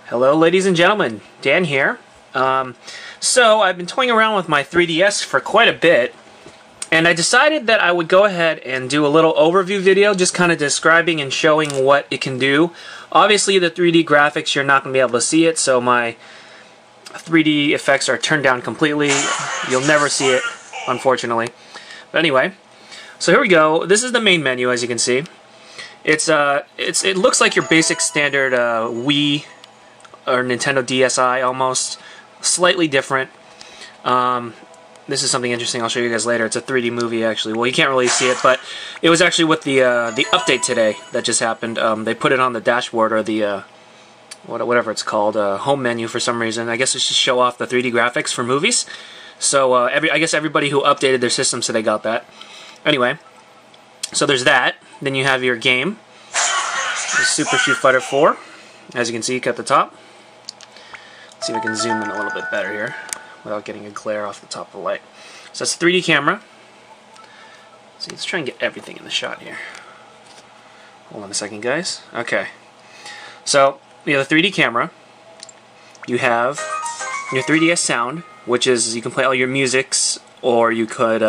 Hello ladies and gentlemen, Dan here. So I've been toying around with my 3DS for quite a bit, and I decided that I would go ahead and do a little overview video just kind of describing and showing what it can do. Obviously the 3D graphics, you're not going to be able to see it, so my 3D effects are turned down completely. You'll never see it, unfortunately. But anyway, so here we go. This is the main menu, as you can see. It looks like your basic standard Wii or Nintendo DSi almost, slightly different. This is something interesting I'll show you guys later. It's a 3D movie actually. Well, you can't really see it, but it was actually with the update today that just happened. They put it on the dashboard or the whatever it's called, home menu for some reason. I guess it's just show off the 3D graphics for movies. So I guess everybody who updated their system so they got that. Anyway, so there's that. Then you have your game, Super Street Fighter 4. As you can see, at the top. Let's see if we can zoom in a little bit better here without getting a glare off the top of the light. So it's a 3D camera. So let's try and get everything in the shot here. Hold on a second, guys. Okay. So you have a 3D camera. You have your 3DS sound, which is you can play all your musics, or you could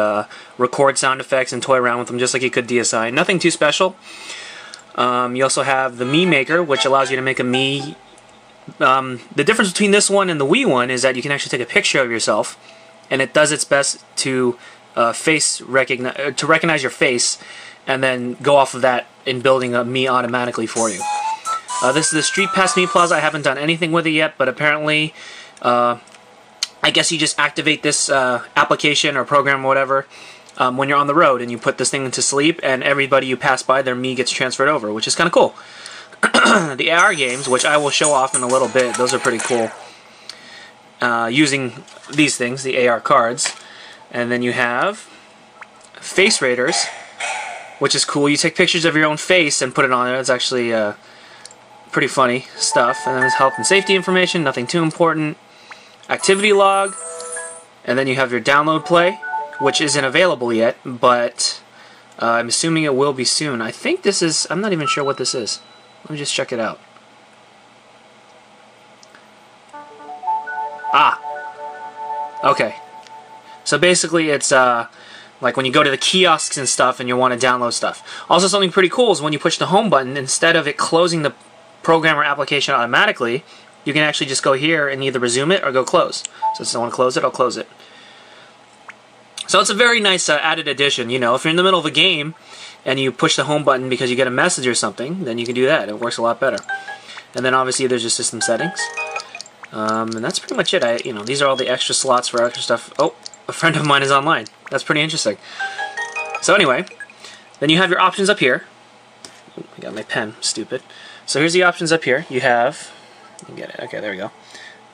record sound effects and toy around with them just like you could DSi. Nothing too special. You also have the Mii Maker, which allows you to make a Mii. The difference between this one and the Wii one is that you can actually take a picture of yourself, and it does its best to recognize your face, and then go off of that in building a Mii automatically for you. This is the Street Pass Mii Plaza. I haven't done anything with it yet, but apparently, I guess you just activate this application or program or whatever when you're on the road, and you put this thing into sleep, and everybody you pass by, their Mii gets transferred over, which is kind of cool. The AR games, which I will show off in a little bit, those are pretty cool. Using these things, the AR cards. And then you have Face Raiders, which is cool. You take pictures of your own face and put it on there. It's actually pretty funny stuff. And then there's health and safety information, nothing too important. Activity log. And then you have your download play, which isn't available yet, but I'm assuming it will be soon. I think this is, I'm not even sure what this is. Let me just check it out. Ah! Okay. So basically it's like when you go to the kiosks and stuff and you want to download stuff. Also something pretty cool is when you push the home button, instead of it closing the program or application automatically, you can actually just go here and either resume it or go close. So since I want to close it, I'll close it. So it's a very nice added addition. You know, if you're in the middle of a game and you push the home button because you get a message or something, then you can do that. It works a lot better. And then obviously there's your system settings. And that's pretty much it. You know, these are all the extra slots for extra stuff. Oh, a friend of mine is online. That's pretty interesting. So anyway, then you have your options up here. Ooh, I got my pen, stupid. So here's the options up here. You have, you get it. Okay, there we go.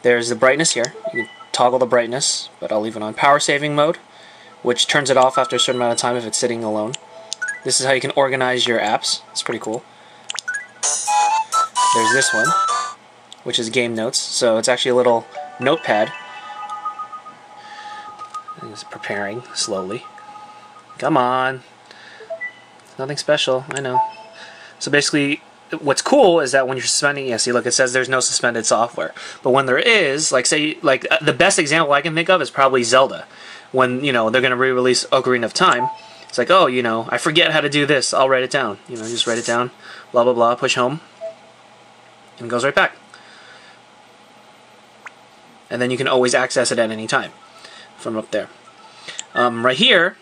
There's the brightness here. You can toggle the brightness, but I'll leave it on power saving mode, which turns it off after a certain amount of time if it's sitting alone. This is how you can organize your apps. It's pretty cool. There's this one, which is game notes. So it's actually a little notepad. It's preparing slowly. Come on. Nothing special, I know. So basically, what's cool is that when you're suspending, yeah, see, look, it says there's no suspended software. But when there is, like, say, like the best example I can think of is probably Zelda. When, you know, they're going to re-release Ocarina of Time, it's like, oh, you know, I forget how to do this, I'll write it down. You know, just write it down, blah, blah, blah, push home, and it goes right back. And then you can always access it at any time from up there. Right here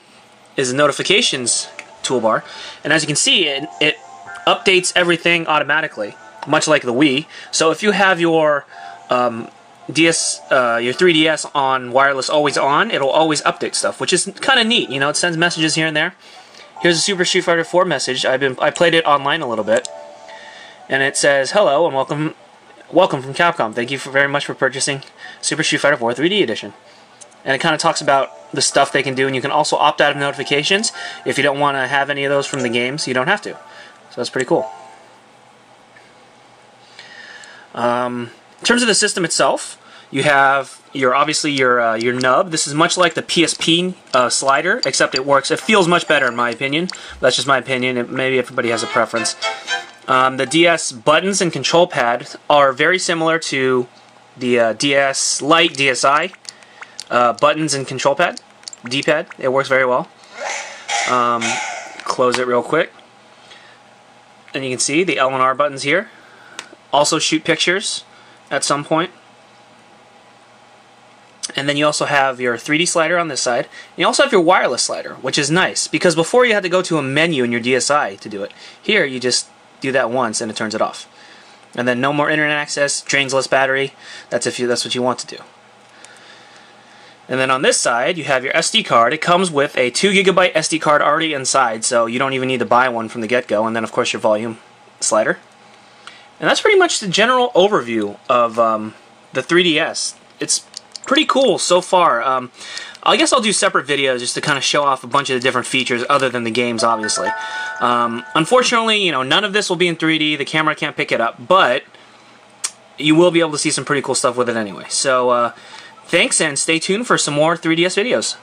is the notifications toolbar, and as you can see, it updates everything automatically, much like the Wii. So if you have your your 3DS on wireless always on, it'll always update stuff, which is kind of neat. You know, it sends messages here and there. Here's a Super Street Fighter 4 message. I played it online a little bit, and it says, "Hello and welcome from Capcom. Thank you very much for purchasing Super Street Fighter 4 3D Edition." And it kind of talks about the stuff they can do, and you can also opt out of notifications if you don't want to have any of those from the games. You don't have to, so that's pretty cool. In terms of the system itself, you have obviously your nub. This is much like the PSP slider, except it works. It feels much better in my opinion. That's just my opinion. Maybe everybody has a preference. The DS buttons and control pad are very similar to the DS Lite DSi buttons and control pad, D-pad. It works very well. Close it real quick. And you can see the L and R buttons here. Also shoot pictures at some point. And then you also have your 3D slider on this side. And you also have your wireless slider, which is nice, because before you had to go to a menu in your DSi to do it. Here you just do that once and it turns it off. And then no more internet access, drains less battery. That's what you want to do. And then on this side you have your SD card. It comes with a 2 GB SD card already inside, so you don't even need to buy one from the get-go. And then of course your volume slider. And that's pretty much the general overview of the 3DS. It's pretty cool so far. I guess I'll do separate videos just to kind of show off a bunch of the different features other than the games, obviously. Unfortunately, none of this will be in 3D. The camera can't pick it up, but you will be able to see some pretty cool stuff with it anyway. So, thanks, and stay tuned for some more 3DS videos.